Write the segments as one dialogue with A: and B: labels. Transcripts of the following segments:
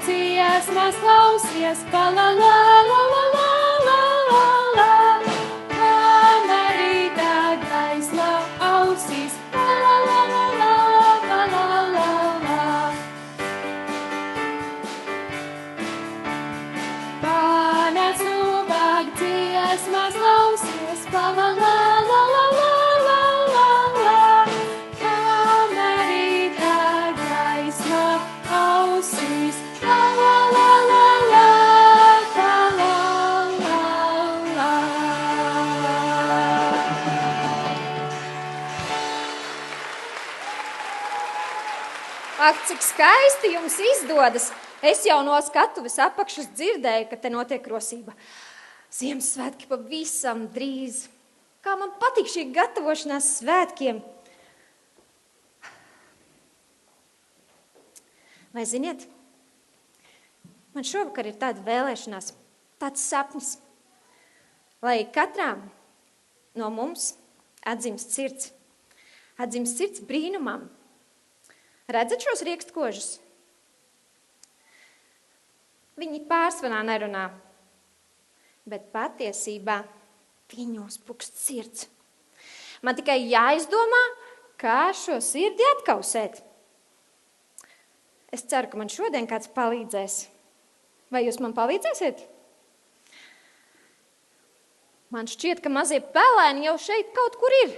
A: dziesmas klausies, pa la la la la la la la la. Kamēr rītā gaisma ausīs, pa la la la la la la la la. Pārnāc novāk dziesmas klausies, pa la la la la la la la la. Kamēr rītā gaisma ausīs, la la la la la, la la la la.
B: Ak, cik skaisti jums izdodas! Es jau no skatuves apakšas dzirdēju, ka te notiek rosība. Ziemassvētki pavisam drīz. Kā man patīk šī gatavošanās svētkiem. Vai ziniet, man šovakar ir tāda vēlēšanās, tāds sapnis, lai katrām no mums atzimst sirds brīnumam. Redzat šos riekstkožus? Viņi pārsvarā nerunā, bet patiesībā viņos pukst sirds. Man tikai jāizdomā, kā šo sirdi atkausēt. Es ceru, ka man šodien kāds palīdzēs. Vai jūs man palīdzēsiet? Man šķiet, ka mazie pelēni jau šeit kaut kur ir.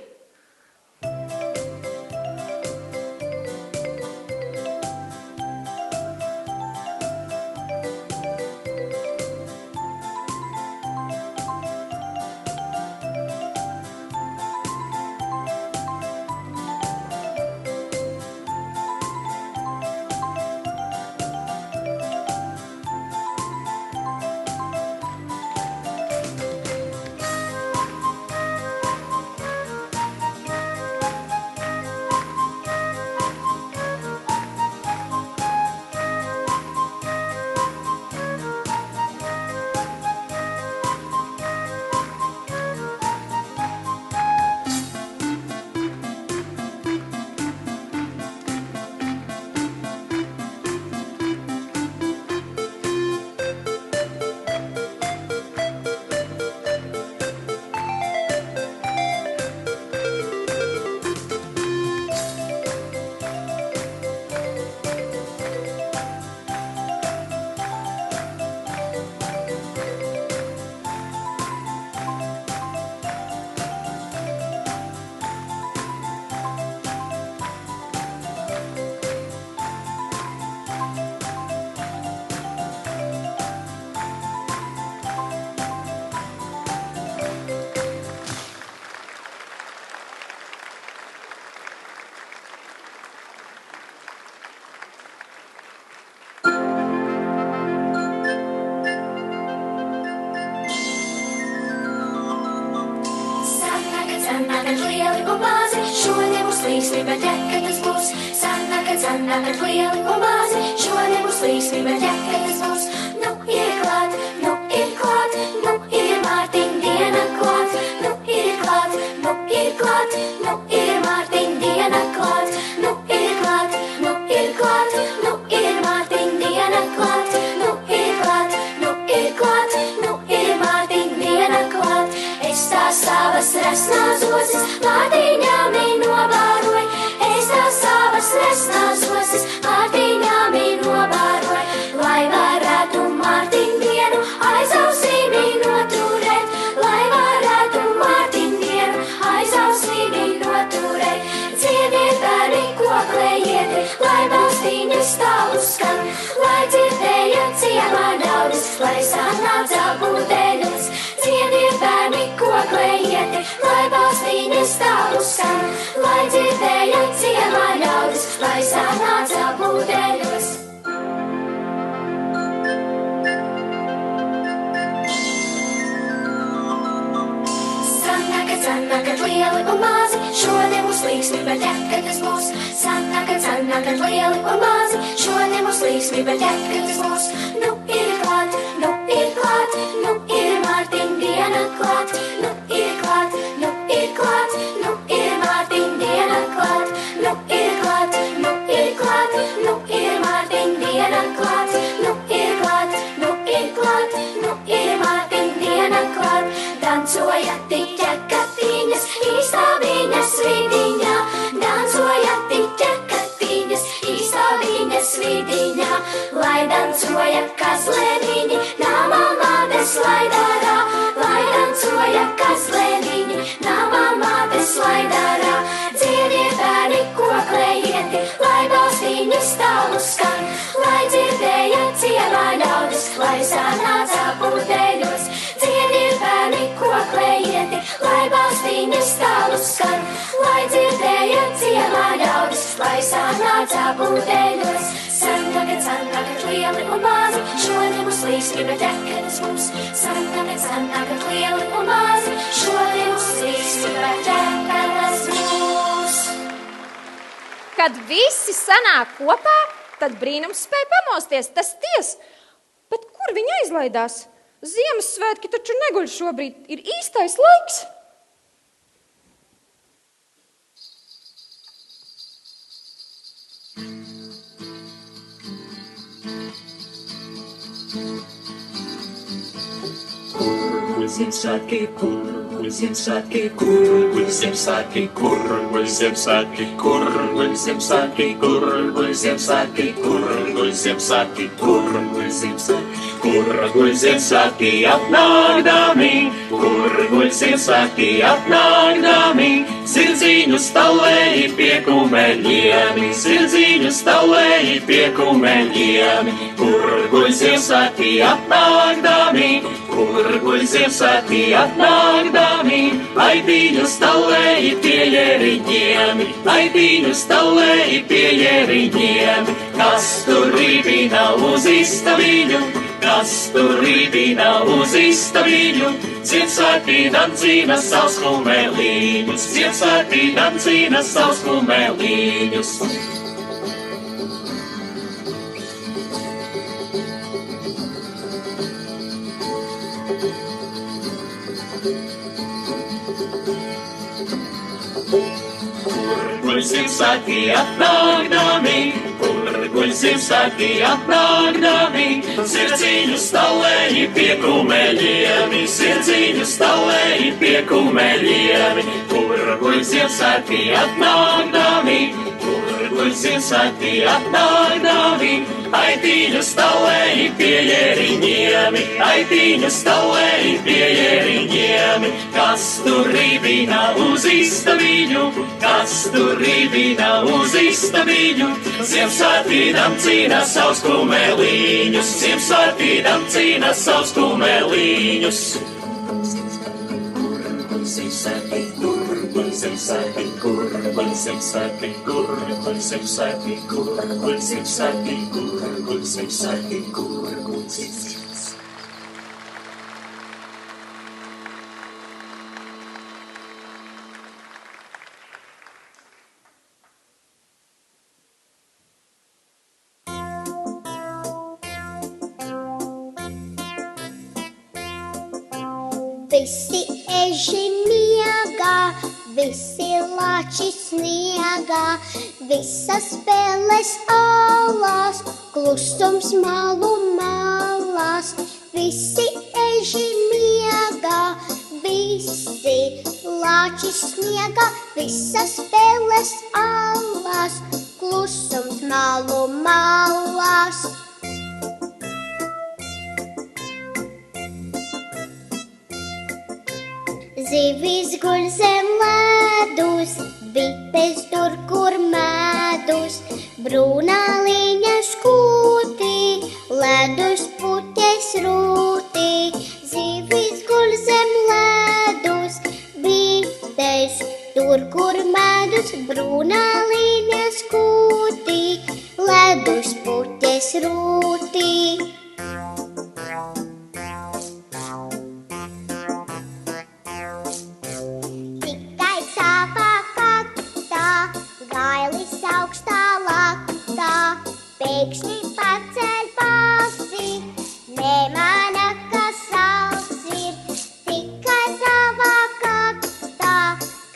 C: Sanākat lieli un mazi, šodien būs līksmi, bet ķekatas būs. Sanākat lieli un mazi, šodien būs līksmi, bet ķekatas būs. Nu ir klāt, nu ir klāt, nu ir Mārtiņa diena klāt. Nu ir klāt, nu ir klāt, nu ir Mārtiņa diena klāt. Nu ir klāt, nu ir klāt, nu ir Mārtiņa diena klāt. Nu ir klāt, nu ir klāt, nu ir Mārtiņa diena klāt. Es tās savas resnās osis Mārtiņām novēroju. Es tās savas resnās osis Mārtiņām novēroju. Lai varētu Mārtiņu dienu aiz ausīm noturēt. Lai varētu Mārtiņu dienu aiz ausīm noturēt. Dziediet, bērni, koklējiet, lai balstīņas stāvu skan. Lai dzirdējat ciemā ļaudis, lai sanāca būdeļus. Dziediet, bērni, koklējiet, lai balstīņas stāvu skan. Lai dzirdējat ciemā ļaudis, lai sanāca būdeļos. Sanākat lieli un mazi, šodien būs līksmi, bet ķekatas būs. Sanākat lieli un mazi, šodien būs līksmi, bet ķekatas būs. Nu ir klāt, nu ir klāt, nu ir Mārtiņa diena klāt. Nu ir klāt, nu ir klāt, nu ir Mārtiņa diena klāt. Nu ir klāt, nu ir klāt, nu ir Mārtiņa diena klāt. Nu dancoja kazlēniņi, namā mātes laidarā, lai dancoja kazlēniņi, namā mātes laidarā. Dziediet bērni koklējieti, lai balstīņu stāvu skan, lai dzirdēja ciemā ļaudis, lai sanāca pudeļos. Dziediet bērni koklējieti, lai balstīņu stāvu skan, lai dzirdēja ciemā ļaudis, lai sanāca pudeļos. Sen tagad lieli un mazi, šodien mums līsmi, bet ķekenes mums. Sen tagad lieli un mazi, šodien mums līsmi, bet ķekenes mums.
B: Kad visi sanāk kopā, tad brīnums spēj pamosties, tas ties. Bet kur viņi aizlaidās? Ziemassvētki taču neguļ šobrīd, ir īstais laiks.
D: Ziemassvētki, kur Ziemassvētki, kur Ziemassvētki, kur Ziemassvētki, kur Ziemassvētki, kur Ziemassvētki, kur Ziemassvētki, kur Ziemassvētki, kur Ziemassvētki atnākdami, kur Ziemassvētki atnākdami, sirdzīņu stalēji pie kumeļiem, sirdzīņu stalēji pie kumeļiem, kur Ziemassvētki atnākdami, kur Ziemassvētki atnākdami, aitīņu stalēji pie jēriņiem, aitīņu stalēji pie jēriņiem, kas tur rībina uz istabiņu, kas tur rībina uz istabiņu, Ziemassvētki dancina savus kumeliņus, Ziemassvētki dancina savus kumeliņus. Kur Ziemassvētki atnākdami, kur Ziemassvētki atnākdami, sirdzīņu stalēji pie kumeļiem, sirdzīņu stalēji pie kumeļiem, kur Ziemassvētki atnākdami, kur Ziemassvētki atnākdami, aitīņu stalēji pie jēriņiem, aitīņu stalēji pie jēriņiem, kas tur rībina uz istabiņu, kas tur rībina uz istabiņu, Ziemassvētki dancina savus kumeliņus, Ziemassvētki dancina savus kumeliņus. Ziemassvētki, kur Ziemassvētki, kur Ziemassvētki, kur Ziemassvētki, kur Ziemassvētki, kur Ziemassvētki, kur Ziemassvētki.
E: Visi eži miegā, visi lāči sniegā, visas spēles alās, klusums malu malās. Visi eži miegā, visi lāči sniegā, visas spēles alās, klusums malu malās. Zivis guļ zem ledus, bipes tur, kur medus, brūnā līņa skūtī, ledus puķes rūtī. Zivis guļ zem ledus, bipes tur, kur medus, brūnā līņa skūtī, ledus puķes rūtī. Pēkšņi paceļ balsi, nemana, kas sauc ir, tikai savā kaktā,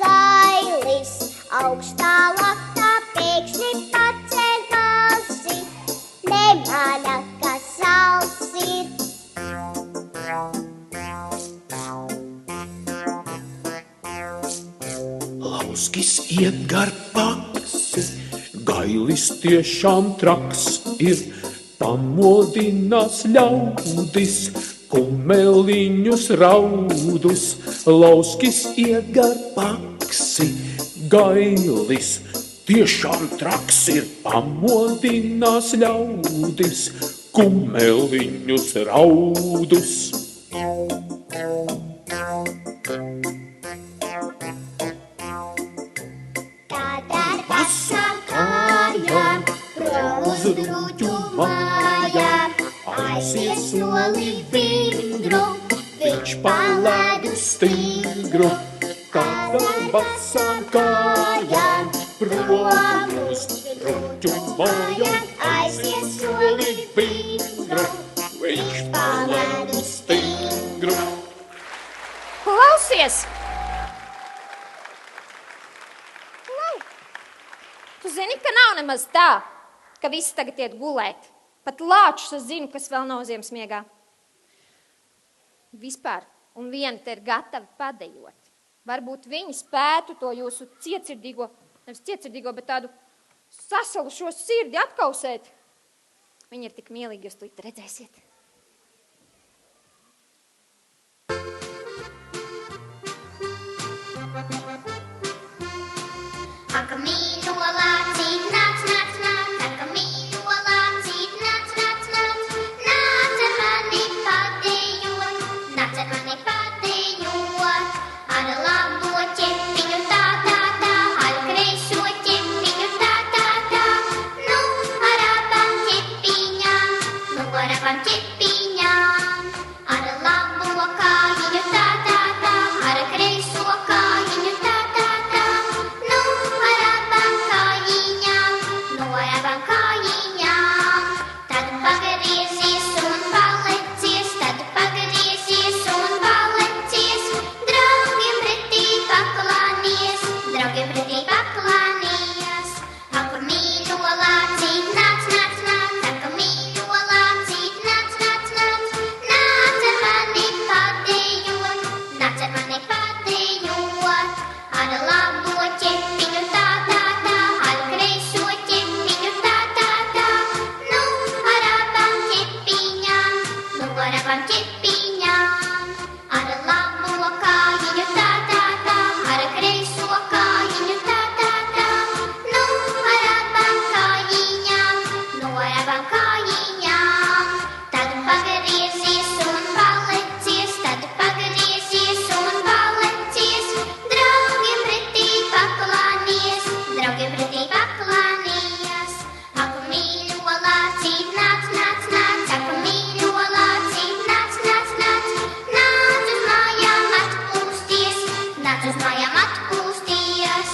E: gailis augstā laktā. Pēkšņi paceļ balsi, nemana, kas sauc ir.
F: Lauskis iet gar paksi, gailis tiešām traks ir, pamodinās ļaudis, kumeliņus raudus, lauskis iegar paksi, gailis. Tiešām traks ir pamodinās ļaudis, kumeliņus raudus.
E: Tad ar basām kājām, uz rūķu mājām, aizies soli vingru, viņš palēdu stingru.
F: Tad ar basām kājām, uz rūķu mājām,
E: aizies soli vingru,
F: viņš palēdu stingru.
B: Klausies! Tu zini, ka nav nemaz tā, ka visi tagad iet gulēt. Pat lāčus es zinu, kas vēl nav ziemsmiegā. Vispār, un viena te ir gatava padejot. Varbūt viņi spētu to jūsu cietsirdīgo, nevis cietsirdīgo, bet tādu sasalušo sirdi atkausēt. Viņi ir tik mielīgi, jūs to redzēsiet.
E: Akamīno lācīt, nāc, nāc, nāc, akamīno lācīt, nāc, nāc, nāc, nāc ar mani padejot, nāc ar mani padejot, ar labo ķepiņu tā, tā, tā, ar kreiso ķepiņu tā, tā, tā, nu ar abām ķepiņām, ar labo kājiņu tā, tā, tā, ar kreiso kājiņu tā, tā, tā, nu ar abām kājiņām, tad pagriezies un palecies, draugiem pretī paklānies, akamīno lācīt, nāc, nāc, nāc, akamīno lācīt, nāc, nāc, nāc, nāc ar mani padejot, ar labo ķepiņu tā, tā, tā, ar kreiso ķepiņu tā, tā, tā, nu ar abām ķepiņām, ar labo kājiņu tā, tā, tā, ar kreiso kājiņu tā, tā, tā, nu ar abām kājiņām, tad pagriezies un palecies, draugiem pretī paklānies, akamīno lācīt, nāc, nāc, nāc, akamīno lācīt, nāc, nāc, nāc, nāc uz mājām atpūsties,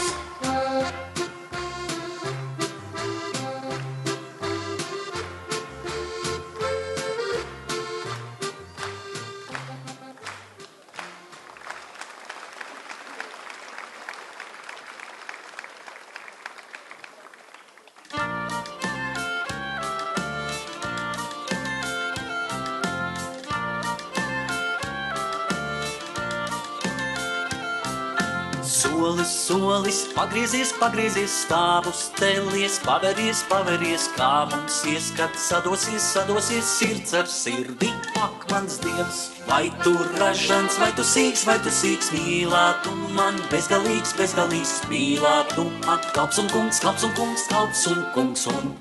D: Solis, solis, pagriezies, pagriezies, stāvu stelies, paveries, paveries, kā mums ieskat, sadosies, sadosies, sirds ar sirdi, ak, mans Dievs. Vai tu ražants, vai tu sīks, mīlā tu man, bezgalīgs, bezgalīgs, mīlā tu man, kalps un kungs, kalps un kungs, kalps un kungs, un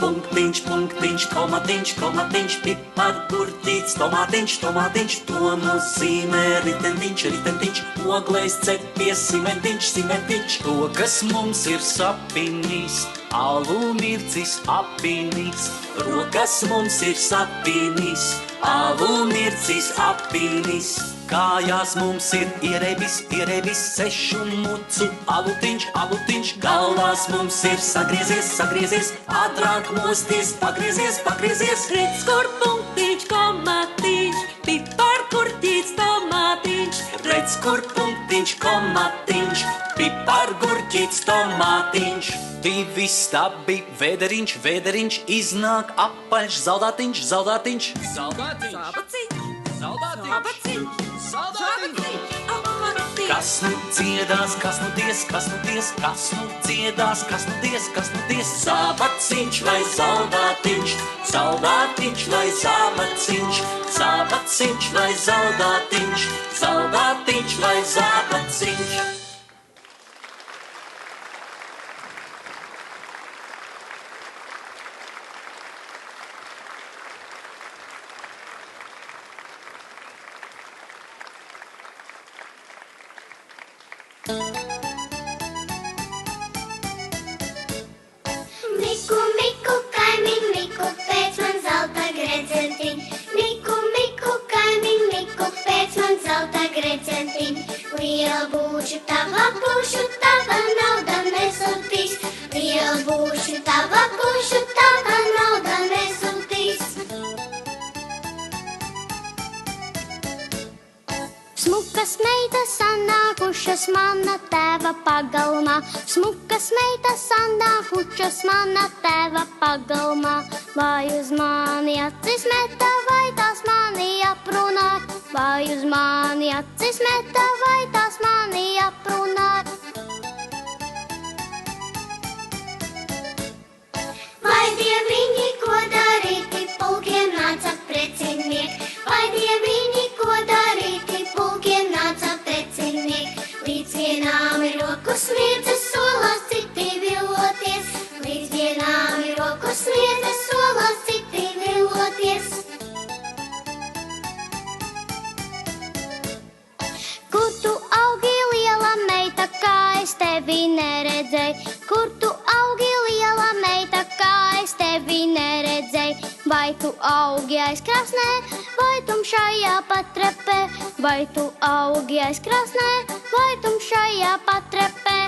D: punktiņš, punktiņš, komatiņš, komatiņš, pipar, gurķīts, tomātiņš, tomātiņš, to nozīmē ritentiņš, ritentiņš, oglēs, cepies, cimentiņš, cimentiņš, to, kas mums ir sapinīs, alu mircis apinīs, rokas mums ir sapinīs, alu mircis apinīs, kājās mums ir ierēbis, ierēbis, sešu mucu, alutiņš, alutiņš, galvās mums ir sagriezies, sagriezies, ātrāk mosties, pagriezies, pagriezies, redz, kur punktiņš, komatiņš, pipar, gurķīts, tomātiņš, redz, kur punktiņš, komatiņš, pipar, gurķīts, tomātiņš. Divi stabi, vēderiņš, vēderiņš, iznāk apaļš, zaldātiņš, zaldātiņš, zaldātiņš, zaldātiņš, zaldātiņš, zaldātiņš, zaldātiņš. Kas nu dziedās, kas nu dies, kas nu dies, kas nu dziedās, kas nu dies, kas nu dies. Zābaciņš vai zaldātiņš, zaldātiņš vai zābaciņš, zābaciņš vai zaldātiņš, zaldātiņš vai zābaciņš.
E: Miku, miku, kaimiņ, miku, pēc man zelta gredzentiņ. Miku, miku, kaimiņ, miku, pēc man zelta gredzentiņ. Liela būšu tava nauda nesūtīs. Liela būšu tava nauda nesūtīs.
C: Smukas meitas sanākušas mana tēva pagalmā, smukas meitas sanākušas mana tēva pagalmā. Vai uz mani acis meta, vai tās mani aprunā? Vai uz mani acis meta, vai tās mani aprunā?
E: Vai dieviņi, ko darīti, pulkiem nāca preciniek? Vai dieviņi, ko darīti, pulkiem nāca preciniek? Līdz vienām ir roku smiedzes solās, citi viloties. Līdz vienām ir roku smiedzes solās, citi viloties.
C: Kur tu augi, liela meita, kā es tevi neredzēju? Kur tu augi, liela meita, kā es tevi neredzēju? Vai tu augi aiz krasnē, vai tumšajā patrepē? Vai tu augi aiz krasnē, vai tumšajā patrepē?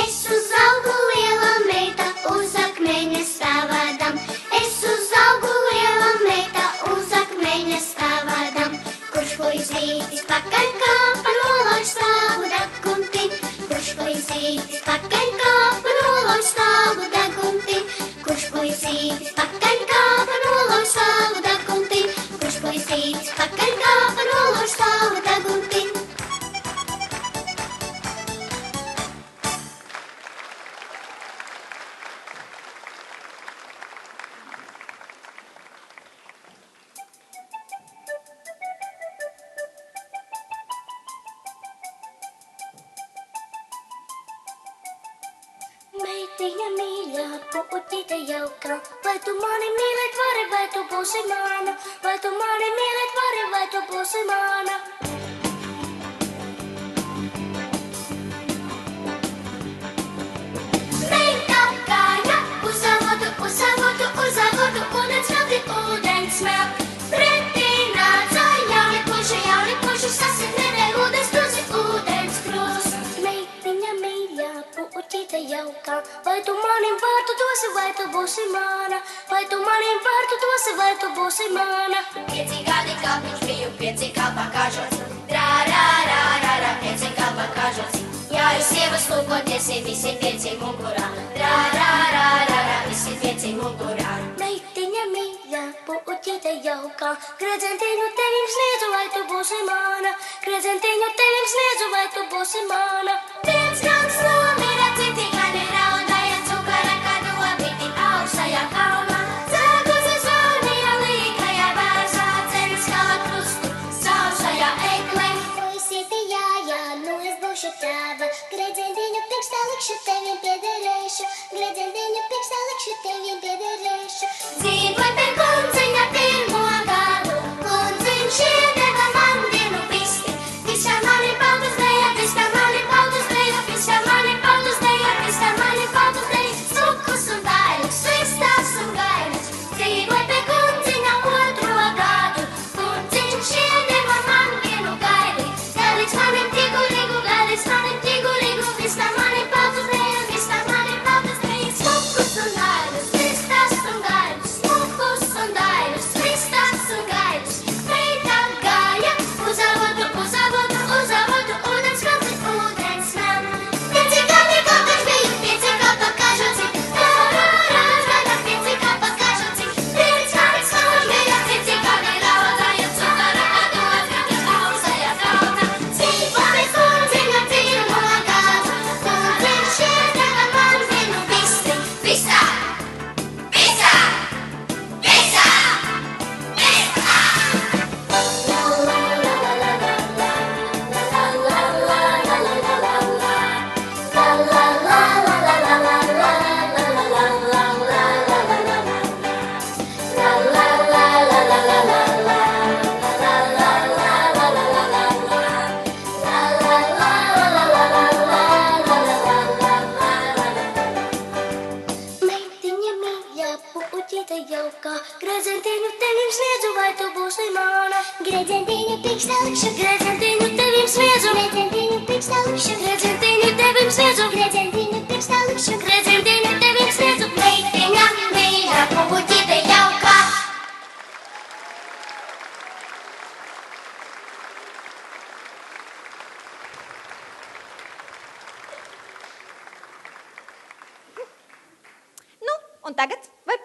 E: Es uzaugu liela meita uz akmeņa stāvādam. Es uzaugu liela meita uz akmeņa stāvādam. Kurš puisītis pakaļ kāpa nolauž stāvu deguntim? Kurš puisītis pakaļ kāpa nolauž stāvu deguntim? Kurš puisītis pakaļ kāpa nolauž stāvu deguntim? Kurš puisītis pakaļ kāpa nolauž stāvu deguntim? Meitiņa mīļā, puķīte jauka, vai tu mani mīlēt vari, vai tu būsi mana? Vai tu mani mīlēt vari, vai tu būsi mana? Meita kāja, uzavotu, uzavotu, uzavotu, un atsmelti ūdens smelt. Pretī nāca jauni puši, sasimnēdē ūdens krūzi, ūdens krūzi. Meitiņa mīļā, puķīte jauka, vai tu manim vārtu dosi, vai tu būsi mana? Vai tu manim vārtu dosi, vai tu būsi mana? 5 gadi kāpiņš biju, 5 kalpā kāžots. Rā, rā, rā, rā, rā, 5 kalpā kāžots. Jā, jūs sievas lūkoties, visi 5 mugurā. Rā, rā, rā, rā, rā, visi 5 mugurā. Meitiņa mīļā, puķīte jauka, gredzentiņu tevim sniedzu, vai tu būsi mana? Gredzentiņu tevim sniedzu, vai tu būsi mana? Viens gans nomira, citi gani raudāja, cukara kādu abiti augšajā kalnā. Zēgusi zvanīja līkajā bērzā, cenas skala krustu, saušajā eklē. Puisīti, jā, jā, nu es būšu tava. Gredzentiņu pirkstā likšu tevim piederēšu. Gredzentiņu pirkstā likšu tevim piederēšu. Dzīvoju pie kundziņa pirmo gadu. Kundziņš iedeva man vienu visti. Visā mani paltus deja, visā mani paltus deja, visā mani paltus deja, visā mani paltus deja. Sukus un daļus, svistās un gaļus. Dzīvoju pie kundziņa otro gadu. Kundziņš iedeva man vienu gaļi. Gaļis manim tigulīgu, gaļis manim tigulīgu. Visā mani paltus deja, visā mani paltus deja. Sukus un daļus, svistās un gaļus.
C: puķīte jaukā. Gredzentiņu tevim sniedzu, vai tu būsi mana? Gredzentiņu pikstalikšu, gredzentiņu tevim sniedzu. Gredzentiņu pikstalikšu, gredzentiņu tevim sniedzu. Gredzentiņu pikstalikšu, gredzentiņu tevim sniedzu. Meitiņa, mīļa, puķīte jaukā.
B: Un tagad, vai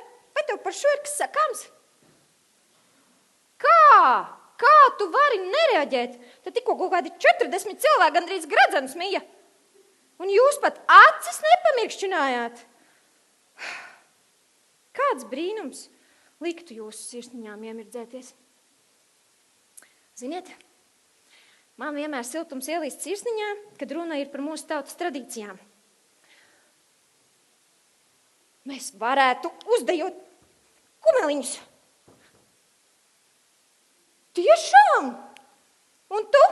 B: tev par šo ir kas sakāms? Kā tu vari nereaģēt? Tad tikko kaut kādi 40 cilvēki gandrīz gredzenus mija. Un jūs pat acis nepamirkšķinājāt. Kāds brīnums liktu jūsu sirsniņām iemirdzēties? Ziniet, man vienmēr siltums ielīst sirsniņā, kad runa ir par mūsu tautas tradīcijām. Mēs varētu uzdejot kumeliņus. Tiešām? Un tu?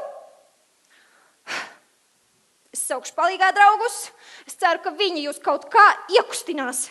B: Es saukšu palīgā draugus. Es ceru, ka viņi jūs kaut kā iekustinās.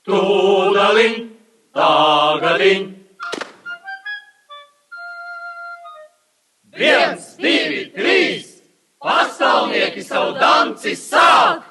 F: Tūdaliņ, tagadiņ. 1, 2, 3, pasaulnieki savu danci sāk!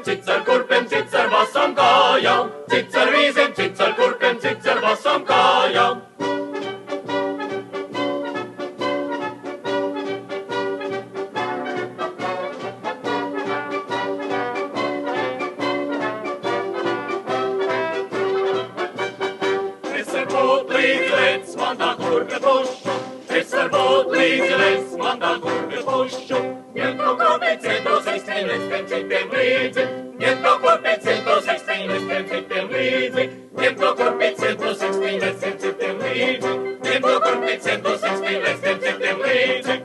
F: Cits ar kurpēm, cits ar basām kājām, cits ar vīzēm, cits ar kurpēm, cits ar basām kājām. Es var būt līdzi lēc, man tā kurpe pušu, es var būt līdzi lēc, man tā kurpe pušu. Ņem kaut ko pēc centos, ekstrīmēs tiem citiem līdzi. Ņem kaut ko pēc centos, ekstrīmēs tiem citiem līdzi. Ņem kaut ko pēc centos, ekstrīmēs tiem citiem līdzi. Ņem kaut ko pēc centos, ekstrīmēs tiem citiem līdzi.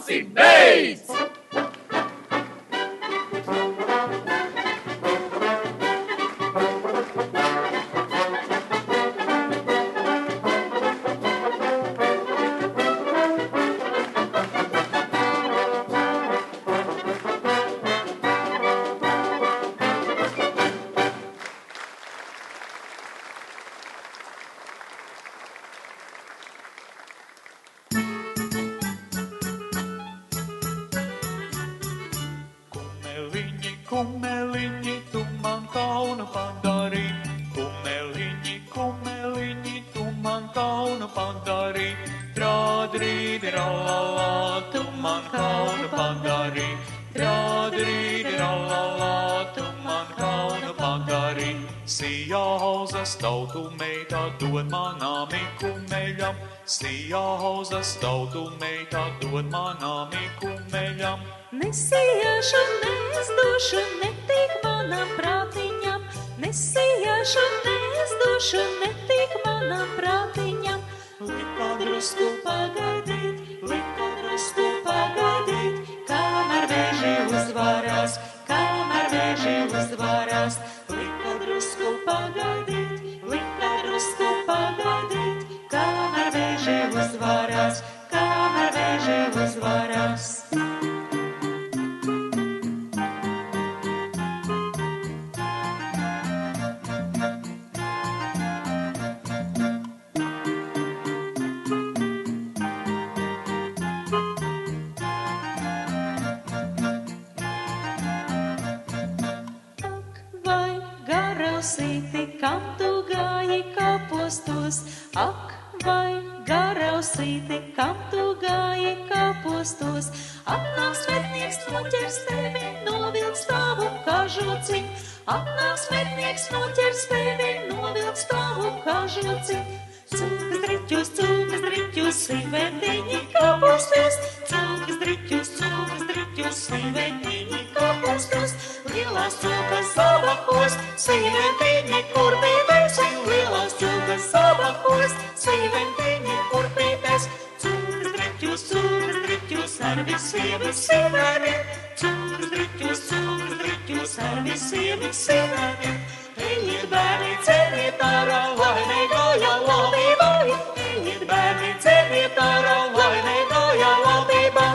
F: dansi, beidz!
G: Kumeliņi, tu man kaunu padarī. Kumeliņi, tu man kaunu padarī. Trādrīdi, ralala, tu man kaunu padarī. Trādrīdi, ralala, tu man kaunu padarī. Sijauzas tautu meitā dod manām kumeļam. Sijauzas tautu meitā dod manām kumeļam.
H: Nesiešu, neizdošu, netīk manam prātiņam. Nesiešu, neizdošu, netīk manam prātiņam.
G: Lika drusku pagaidīt, kamēr vēži uzvarās, kamēr vēži uzvarās. Lika drusku pagaidīt, kamēr vēži uzvarās, kamēr vēži uzvarās.
H: Kam tu gāji kāpostos? Ak, vai garausīti, kam tu gāji kāpostos? Atnāks mednieks, noķers tevi, novilks tavu kažociņ. Atnāks mednieks, noķers tevi, novilks tavu kažociņ. Cūkas driķus, sīventiņi kāpostos. Cūkas driķus, sīventiņi kāpostos. Lielās cūkas zabakos, sīventiņi kurpītes. Lielās cūkas zabakos, sīventiņi kurpītes. Cūkas driķus, ar visiem sīveniem. Cūkas driķus, ar visiem sīveniem. Ejiet bērni, dzeniet ārā, lai negāja labībā. Ejiet bērni, dzeniet ārā, lai negāja labībā.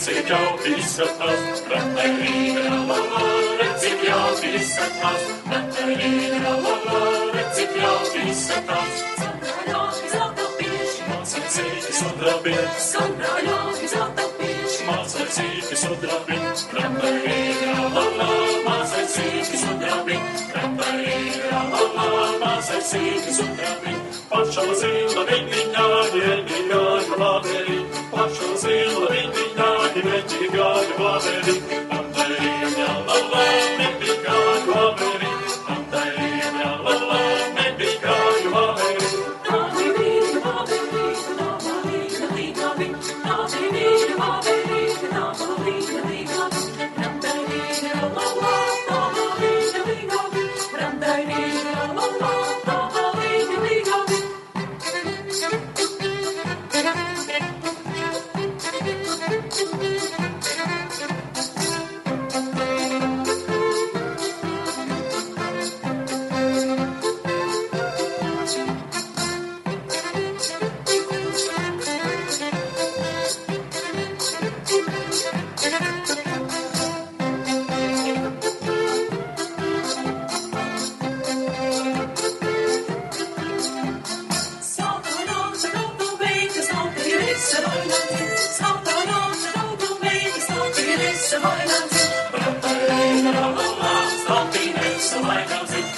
F: Cik jauki izskatās, ratarīna, lalala, cik jauki izskatās, ratarīna, lalala, cik jauki izskatās. Sandraļoki zelta pieši, mācīcīki sudrabi, sandraļoki zelta pieši, mācīcīki sudrabi, ratarīna, lalala, mācīcīki sudrabi, ratarīna, lalala, mācīcīki sudrabi. Paša zila viņiņā, ienīgāju laberi, paša zila viņiņā, ienīgāju laberi, antarīņā, lalā, nebīgāju laberi, antarīņā, lalā, nebīgāju laberi. Nādi vīri, laberi, nābalīga līgavi, nādi vīri, laberi, nābalīga līgavi, antarīņā, lalā, nābalīga līgavi, antarīņā, lalā, nābalīga līgavi. Ratarīna, lalala, stātīnēs, lai nav zīt.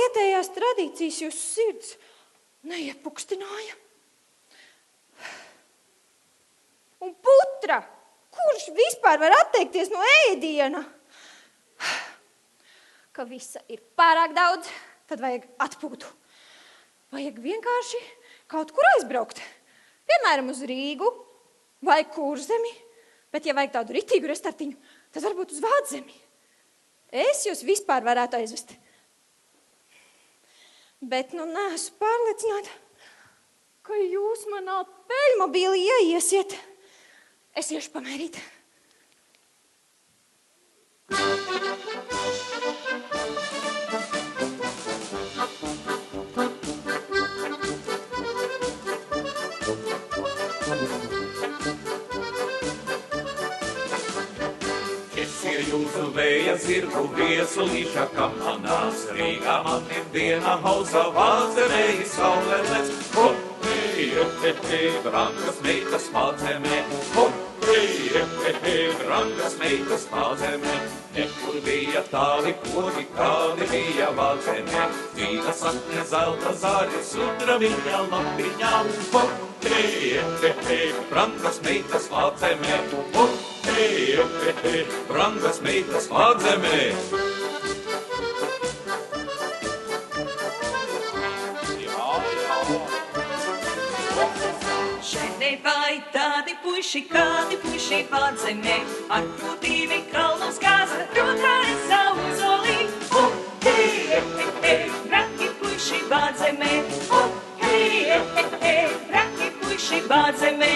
B: Vietējās tradīcijas jūs sirds neiepukstināja. Un putra, kurš vispār var atteikties no ēdiena? Ka visa ir pārāk daudz, tad vajag atpūtu. Vajag vienkārši kaut kur aizbraukt. Piemēram, uz Rīgu vai Kurzemi. Bet, ja vajag tādu ritīgu restartiņu, tad varbūt uz Vādzemi. Es jūs vispār varētu aizvest. Bet neesmu pārliecināta, ka jūs manā peļmobīlī ieiesiet. Es iešu pamērīt.
F: Jūsu vēja zirgu viesulīša kamanās, Rīgā man ir diena hausa Vādzemē izsaulēlēs. Brangas meitas Vādzemē, brangas meitas Vādzemē. Nekur bija tādi pogi, kādi bija Vādzemē. Vīna sakne, zelta zāri, sudra viņa lapiņā. Brangas meitas Vādzemē, brangas meitas Vādzemē.
H: Šeit vai tādi puiši, kādi puiši Vādzemē, ar krūtīvi kalnus gāza, rokā savu zolī. Braki puiši Vādzemē, braki puiši Vādzemē.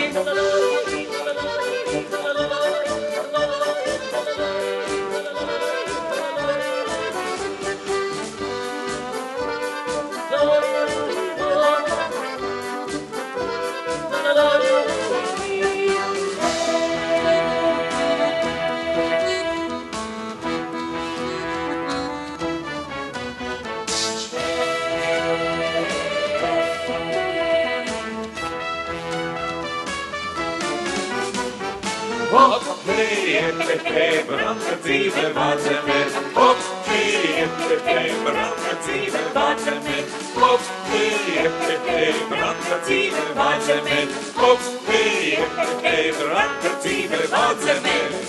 F: Hop, hei, branka dzīve vācemer. Hop, hei, branka dzīve vācemer. Hop, hei, branka dzīve vācemer. Hop, hei, branka dzīve vācemer.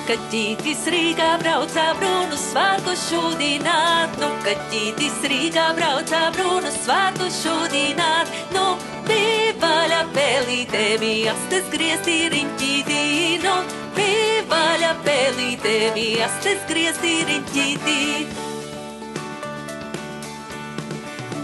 I: Kad ģītis Rīgā braucā brūnu svārku šūdināt, kad ģītis Rīgā braucā brūnu svārku šūdināt, bija vaļa pelītēmi, astes griezti riņķītī, bija vaļa pelītēmi, astes griezti riņķītī.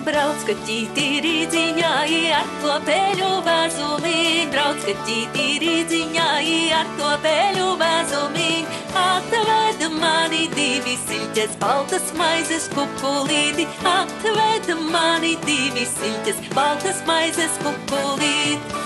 I: Brauc, kad ģītī rīdziņāji ar to peļu vēzumiņ, brauc, kad ģītī rīdziņāji ar to peļu vēzumiņ, atved mani divi siļķes, baltas maizes kupulīti, atved mani divi siļķes, baltas maizes kupulīti.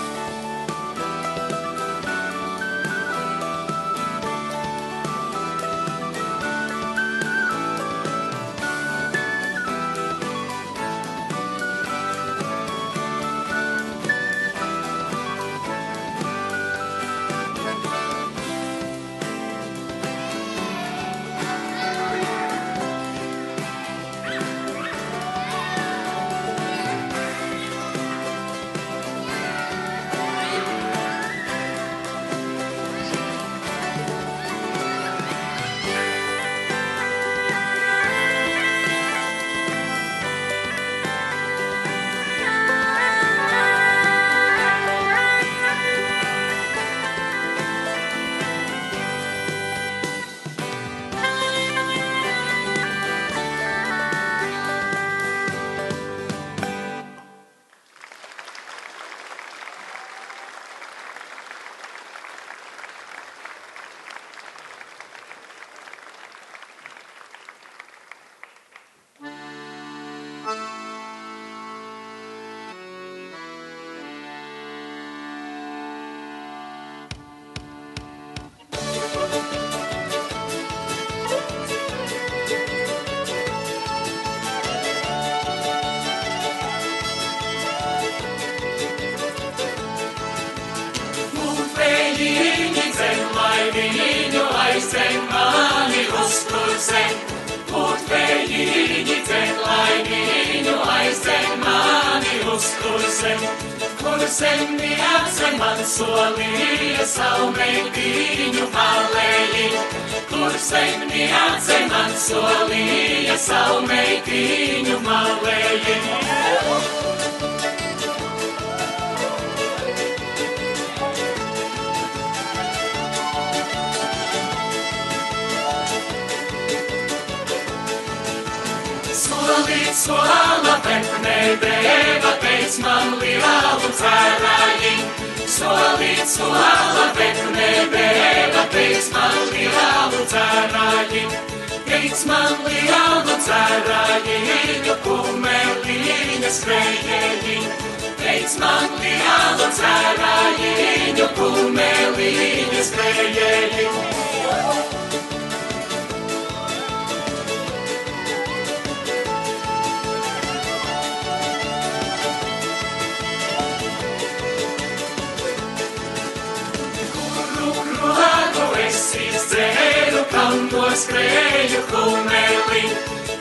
F: Skrēju kumeli,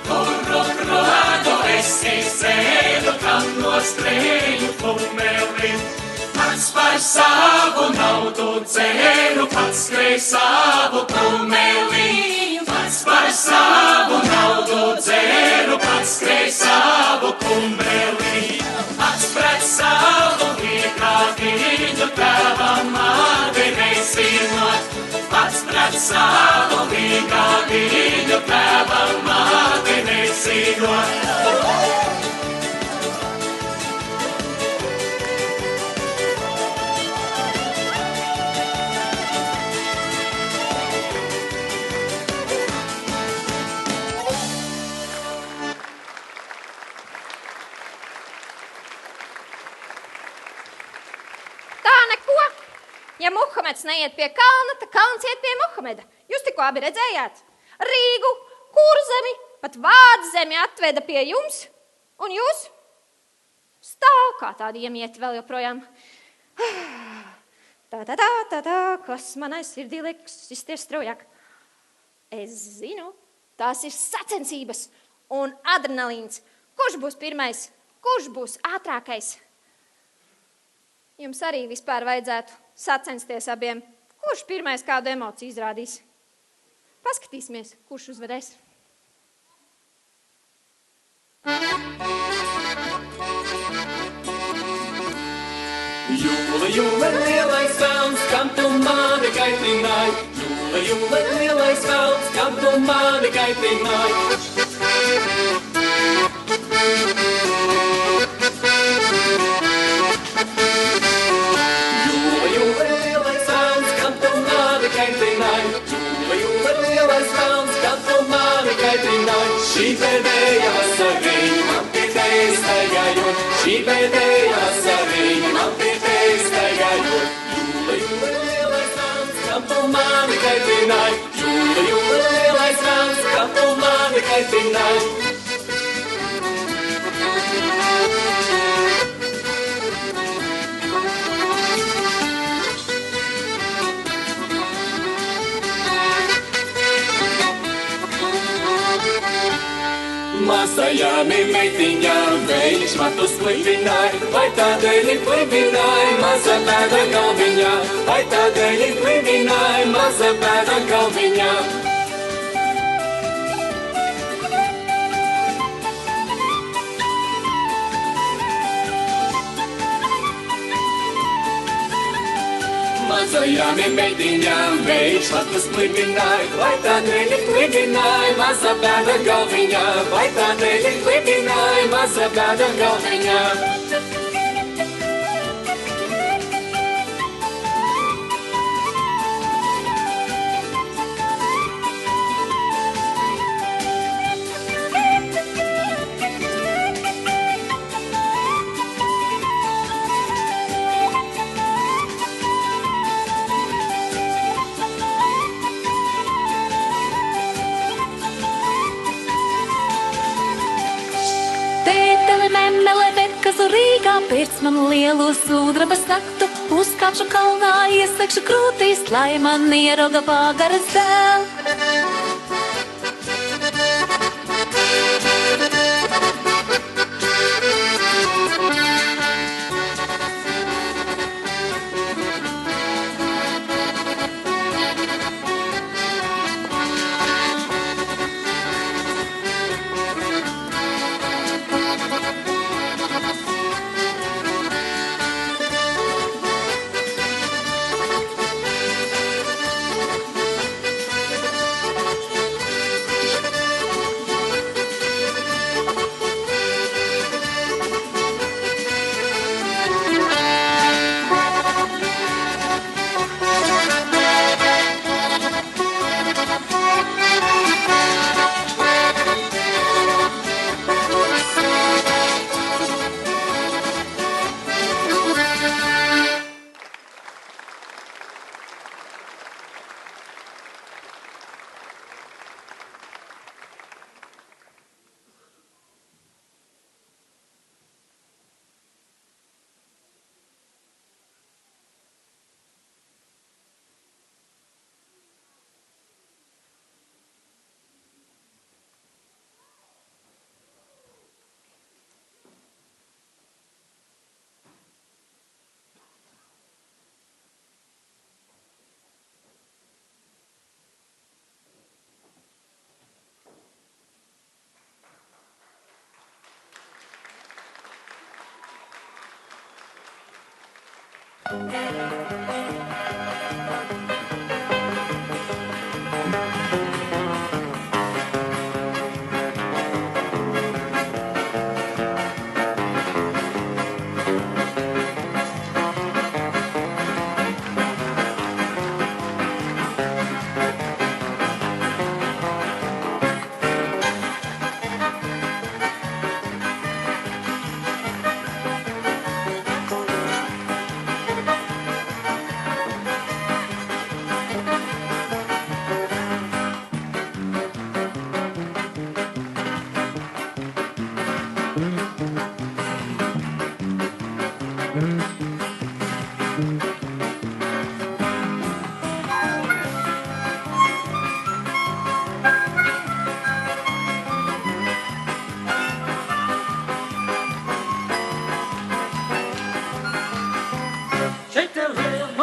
F: kuru krodu es izēdu, kam nostrēju kumeli. Pats par savu naudu dzēru, pats skrēj savu kumeli. Pats par savu naudu dzēru, pats skrēj savu kumeli. Pats pret savu vietu savu Rīgā viņu tēva māti nesīgo.
B: Ja Muhameds neiet pie kalna, tad kalns iet pie Muhameda. Jūs tikko abi redzējāt? Rīgu, Kurzemi, pat Vādzemi atveda pie jums, un jūs stāv kā tādi iemieti vēl joprojām. Kas manai sirdī liekas izties straujāk? Es zinu, tās ir sacensības un adrenalīns. Kurš būs pirmais? Kurš būs ātrākais? Jums arī vispār vajadzētu sacensties abiem. Kurš pirmais kādu emociju izrādīs? Paskatīsimies, kurš uzvarēs.
F: Jūle, jūle, lielais velns, kam tu mani kaitināji? Jūle, jūle, lielais velns, kam tu mani kaitināji? Šī pēdējā vasarīņa man pie tevis staigājot, šī pēdējā vasarīņa man pie tevis staigājot. Jūle, jūle, lielais velns, kam tu mani kaitināji? Jūle, jūle, lielais velns, kam tu mani kaitināji? Mazajām meitiņām viņš matus klipināja, vai tādēļ klipināja maza bēda galviņā, vai tādēļ klipināja maza bēda galviņā. Mazajām meitiņām viņš matus klipināja, vai tādēļ klipināja maza bēda galviņā, vai tādēļ klipināja maza bēda galviņā.
I: Rīgā pēc man lielu sudraba naktu, uzkāpšu kalnā, ieslēgšu krūtīs, lai man ierauga pagaras dēl.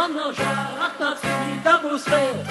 D: man nav žēl, atnāc, viņi dabūs vēl.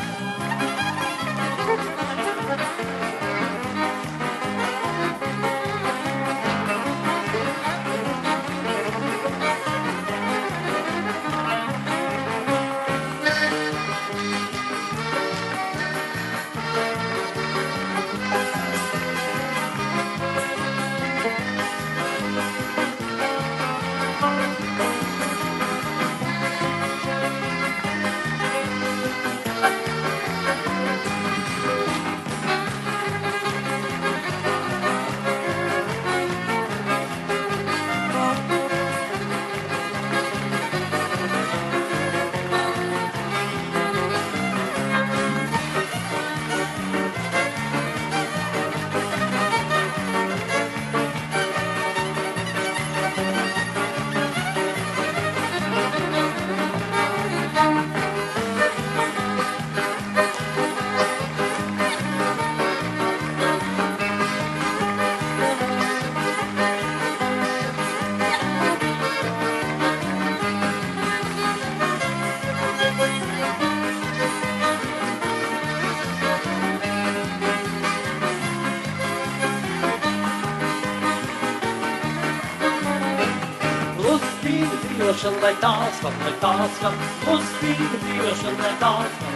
D: Lai tās skan, uz spīdu dzīvošana,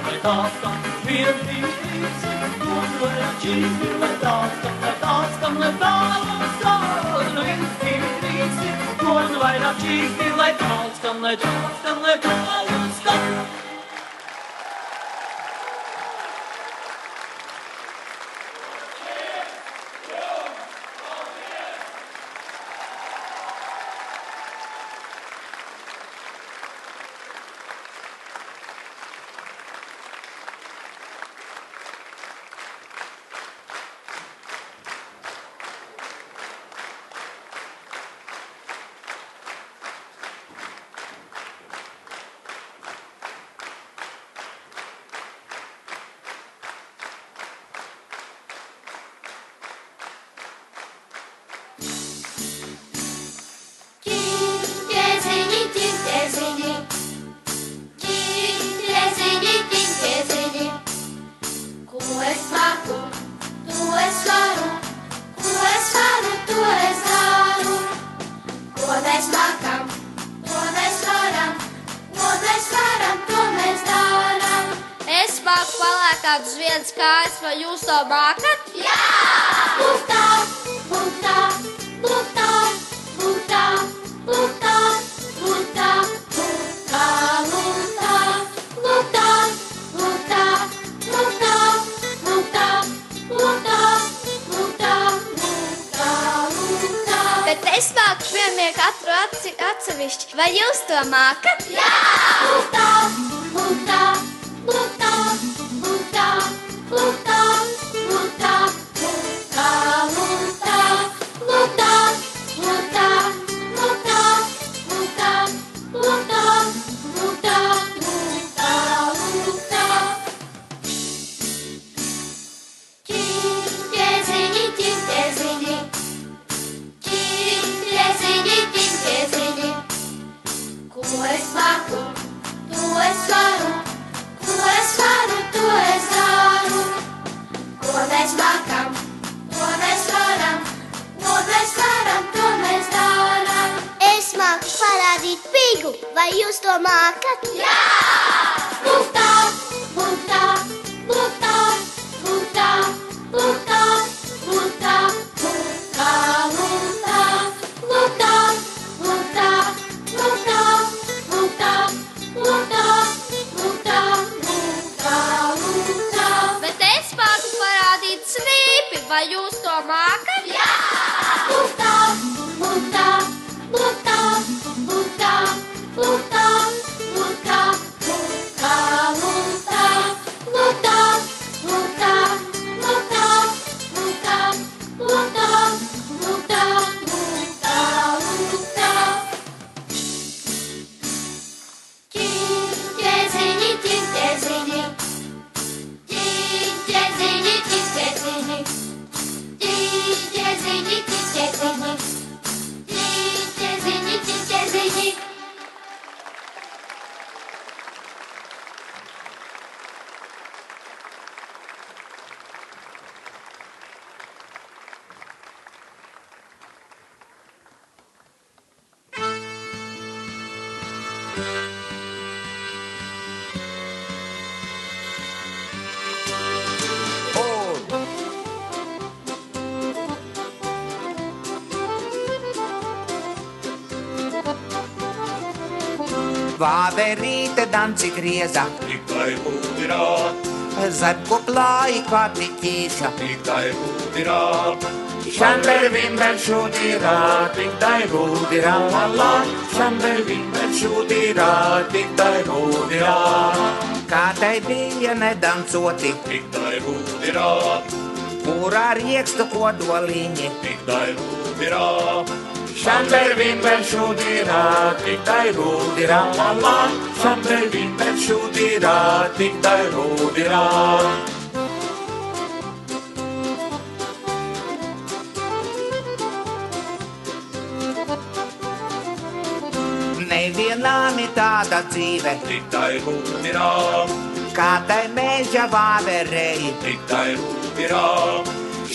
D: lai tās skan, vien trīsi, un vairāk čīsti, lai tās skan, lai tās skan, vien trīsi, un vairāk čīsti, lai tās skan, lai tās skan.
E: Palēkāt uz vienas kājas, vai jūs to mākat?
C: Jā! Lūktā, lūktā, lūktā, lūktā, lūktā, lūktā, lūktā, lūktā, lūktā, lūktā, lūktā, lūktā, lūktā, lūktā, lūktā, lūktā.
E: Bet es māku vienmēr katru atsevišķi. Vai jūs to mākat?
C: Jā! Lūktā, lūktā, lūktā, lūktā, lūktā, lūktā, lūktā, lūktā, lūktā, lūktā, lūktā, lūktā, lūktā, lūktā, lūktā, lūktā. Ķinķeziņi, ķinķeziņi, ķinķeziņi, ķinķeziņi, ko es māku, to es varu. Ko es varu, to es daru, ko mēs mākam, to mēs varam, ko mēs varam, to mēs daram.
E: Es māku parādīt pigu, vai jūs to mākat?
C: Jā! Lūktā, lūktā, lūktā, lūktā, lūktā, lūktā, lūktā, lūktā, lūktā, lūktā, lūktā, lūktā, lūktā, lūktā, lūktā, lūktā.
E: Bet es māku parādīt snīpi, vai jūs to mākat?
C: Jā! Lūktā, lūktā, lūktā, lūktā, lūktā, lūktā, lūktā,
J: Vāverīte danci grieza,
F: tikai būdirā,
J: zebku plāji kvati ķīša.
F: tikai būdirā.
J: Šamber vimber šūdirā, tiktai būdirā, la la. Šamber vimber šūdirā, tiktai būdirā. Kādai bija nedancoti,
F: Tikai būdirā,
J: kurā riekstu kodoliņi.
F: tikai būdirā.
J: Šamber vimber šūdirā, tiktai būdirā, la la. Šamber vimber šūdirā, tiktai būdirā. Nevienām ir tāda dzīve,
F: Tikai būdirā,
J: kā tai meža vāverei.
F: tikai būdirā.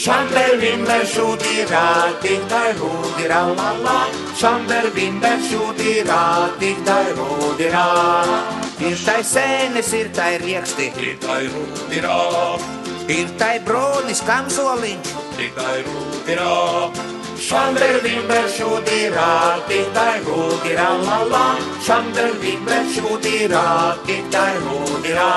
J: Šamber vimber šūdirā, tiktai būdirā, la la. Šamber vimber šūdirā, tiktai būdirā. Ir tai sēnes, ir tai rieksti,
F: Tikai būdirā,
J: ir tai bronis kamzoliņš.
F: tikai būdirā.
J: Šamber vimber šūdirā, tiktai būdirā, la la. Šamber vimber šūdirā, tiktai būdirā.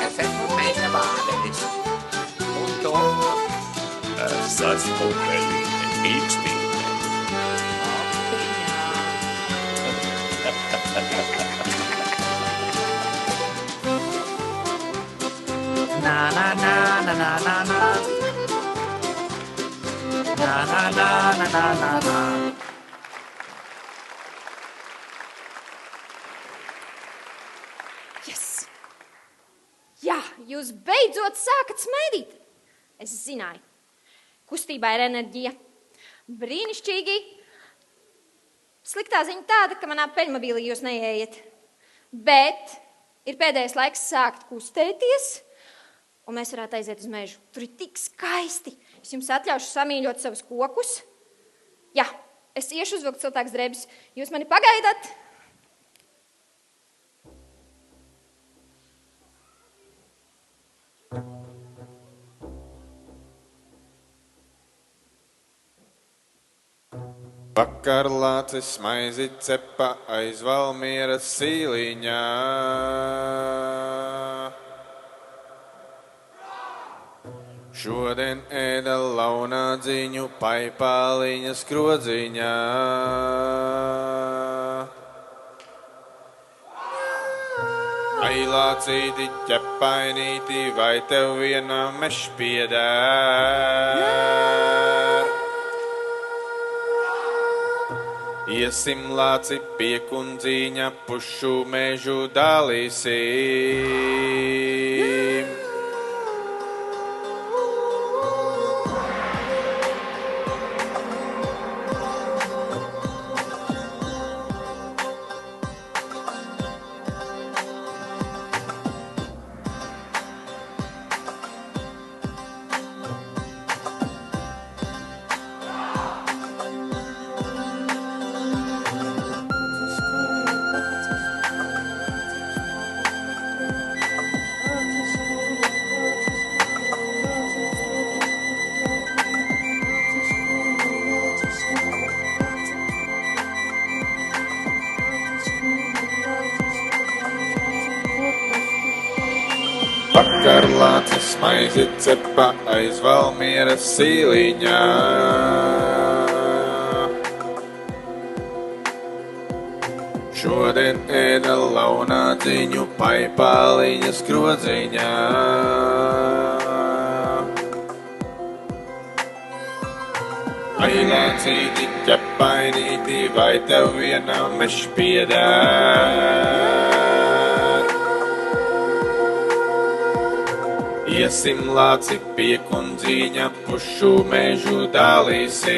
J: Es esmu meža vāveris. Un tu?
F: Es esmu pelīte, mīkstīte.
J: Na na na na na na na. Na na na na na na na.
B: Yes! Jā, jūs beidzot sākat smaidīt. Es zināju, kustībā ir enerģija. Brīnišķīgi. Sliktā ziņa tāda, ka manā peļmobīlī jūs neieejat. Bet ir pēdējais laiks sākt kustēties, un mēs varētu aiziet uz mežu. Tur ir tik skaisti. Es jums atļaušu samīļot savus kokus. Jā, es iešu uzvilkt siltākas drēbes. Jūs mani pagaidat?
K: Vakar lācis maizi cepa aiz Valmieras sīliņā. Šodien ēda launādziņu paipāliņas krodziņā. Ai, lācīti, ķepainīti, vai tev vienā mešpiedēr? Iesim lāci pie kundzīņa, pušu mežu dalīsim. Vakar lācis maizi cepa aiz Valmieras sīliņā. Šodien ēda launādziņu paipāliņas krodziņā. Ai, lācīti, ķepainīti, vai tev vienā mešpiedēr? Iesim lāci pie kundzīņa, pušu mežu dalīsim.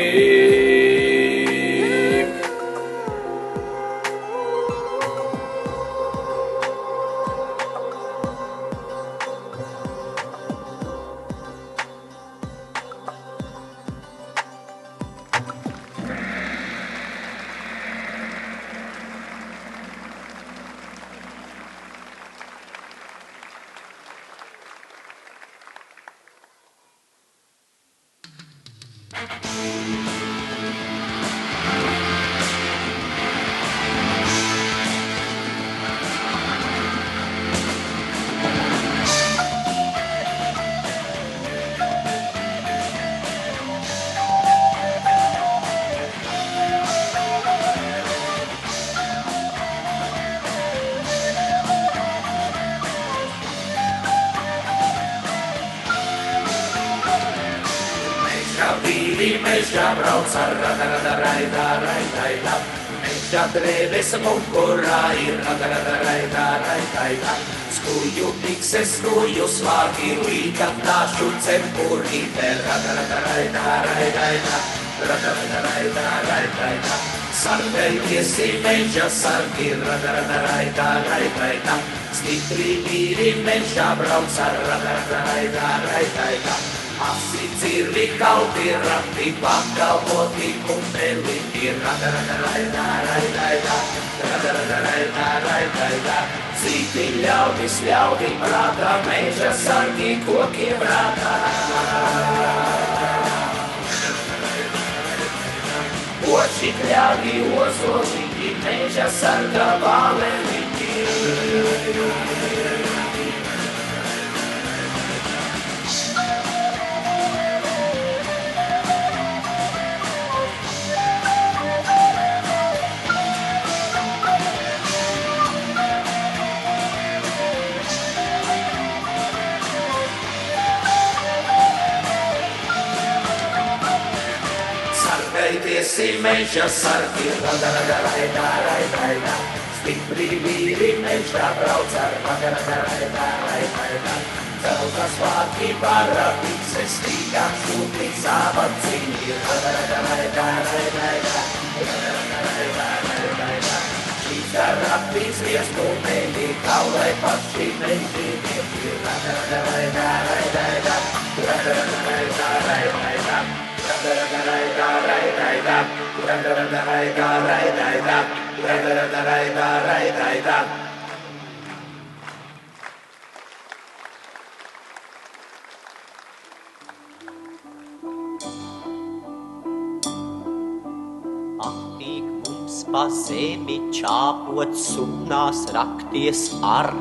J: brīvi mežā brauc ar rada, raida. Mežā drēbes mukurā ir rada. Skuju pikses, skuju svāki, līkatāšu cepurīte, raida. Sarvēties ir mežā sargi, raida. Stipri vīri mežā brauc ar raida. Asi dzirvi kalti rati, pagalvoti kumpeli ir raida. Citi ļaudi prātā, meža sargi kokiem rātā. Oči kļāvi, ozolīgi, meža sarga valelīgi. Sargaities ir meža sargi, raida. Stipri vīri mežā brauc ar raida. Celtas vārki bara, pikses stīgā, šūti zāvaciņi, raida. Šīs darapīs vieskumeļi, kaulai paši meļģīgi, raida.
L: Apnīk mums pa zemi čāpot sunās rakties ar.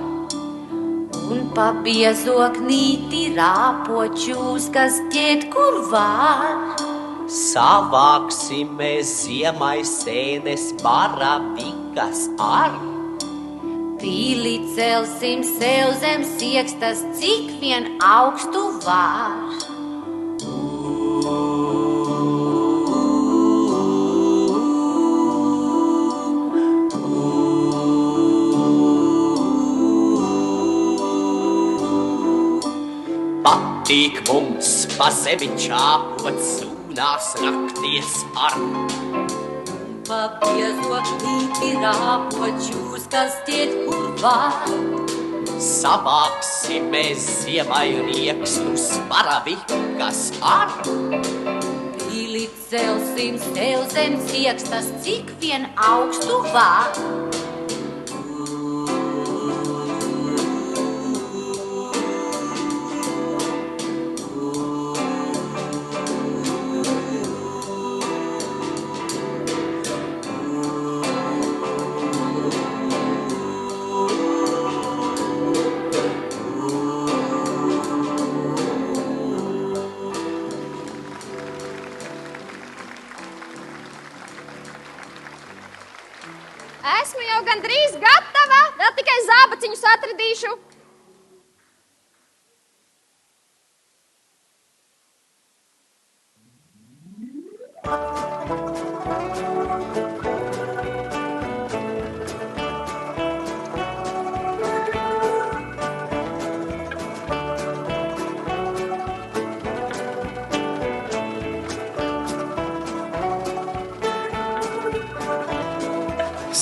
I: Un pa biezoknīti rāpočūs, kas ķiet, kur var.
L: Savāksimies ziemai sēnes baravikas ar.
I: Pīli celsim sev zem siekstas, cik vien augstu var.
L: Patīk mums pa zemi čāpot sunās rakties ar.
I: Pa biezoknīti rāpočūs, kas ķiet, kur var.
L: Savāksimies ziemai riekstus baravikas ar.
I: Pīli celsim sev zem siekstas, cik vien augstu var.
B: Esmu jau gandrīz gatava, vēl tikai zābaciņus atradīšu.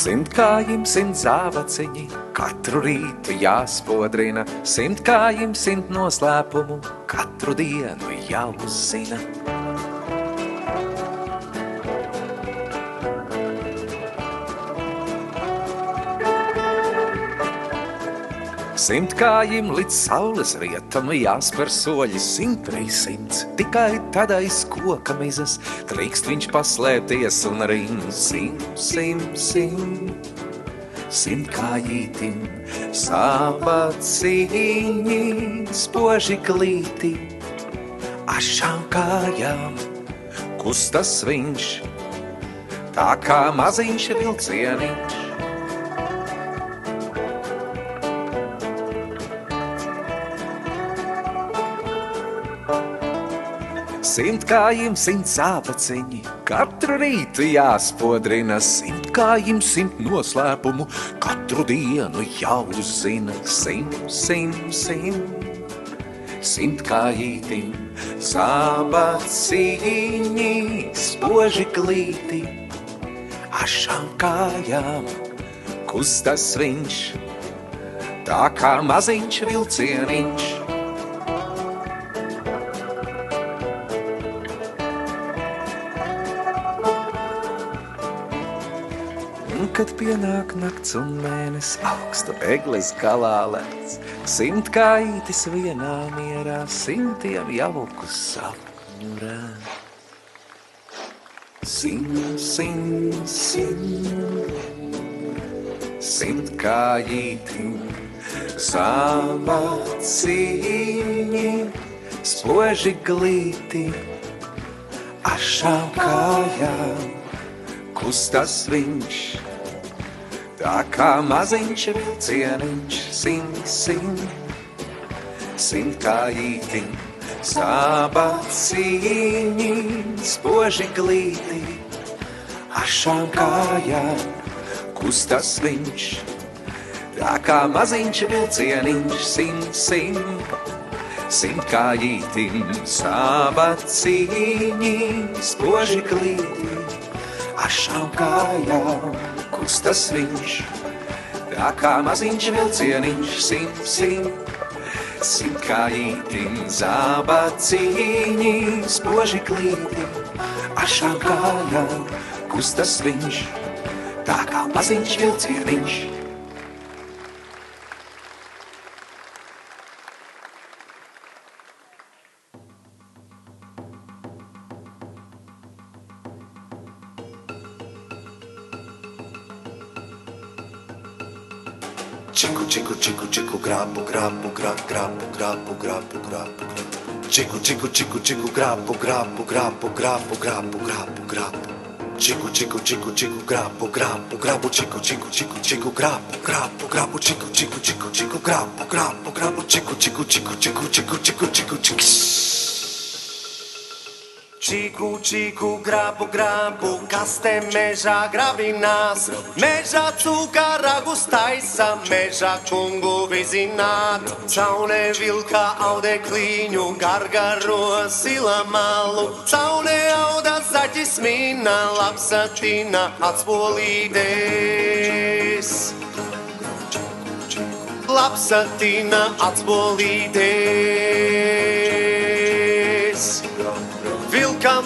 M: Simt kājim, simt zāvaciņi, katru rītu jāspodrina, simt kājim, simt noslēpumu, katru dienu jāuzzina. Simt kājim līdz saules rietam jāspēr soļi 100 reiz 100, tikai tad aiz koka mizas drīkst viņš paslēpties un arī 100 kājītim sabaciņi spoži klīti, ašām kājām kustas viņš, tā kā maziņš vilcieniņš. 100 kājiem 100 zābaceņi, katru rītu jāspodrina, 100 kājiem 100 noslēpumu, katru dienu jāuzzina, 100, 100, 100. 100 kājītim zābaciņi, spoži glīti, ašām kājām kustas viņš, tā kā maziņš vilcieniņš. Kad pienāk nakts un mēnes, augstu eglis galā lec, 100 kājītis vienā mierā, 100 jauku sapņu rēt. 100, 100, 100, 100 kājītim zābaciņi, spoži glīti, ašām kājām kustas viņš, tā kā maziņš vilcieniņš, 100, 100, 100 kājītim zābaciņi, spoži glīti, ašām kājām kustas viņš, tā kā maziņš vilcieniņš, 100, 100, 100 kājītim zābaciņi, spoži glīti, ašām kājām kustas viņš, tā kā maziņš vilcieniņš, 100, 100, 100 kājītim zābaciņi, spoži glīti, ašām kājām kustas viņš, tā kā maziņš vilcieniņš.
N: Chiku, chiku, chiku, chiku, grabu, grabu, grabu, grabu, grabu, grabu, grabu. Chiku, chiku, chiku, chiku, grabu, grabu, grabu, grabu, grabu, grabu, grabu. Chiku, chiku, chiku, chiku, grabu, grabu, grabu, chiku, chiku, chiku, chiku, grabu, grabu, grabu, chiku, chiku, chiku, chiku, grabu, grabu, grabu, chiku, chiku, chiku, chiku, chiku, chiku, chiku, chiku. Čiku, čiku, grabu, grabu, kas te mežā grabinās, mežā cūkā ragus taisa, mežā kungu vizināt, caune vilkā audeklīņu, gargaro silamalu, caune auda zaķis mina, lapsatina atspolīdes. Lapsatina atspolīdes. Vilkam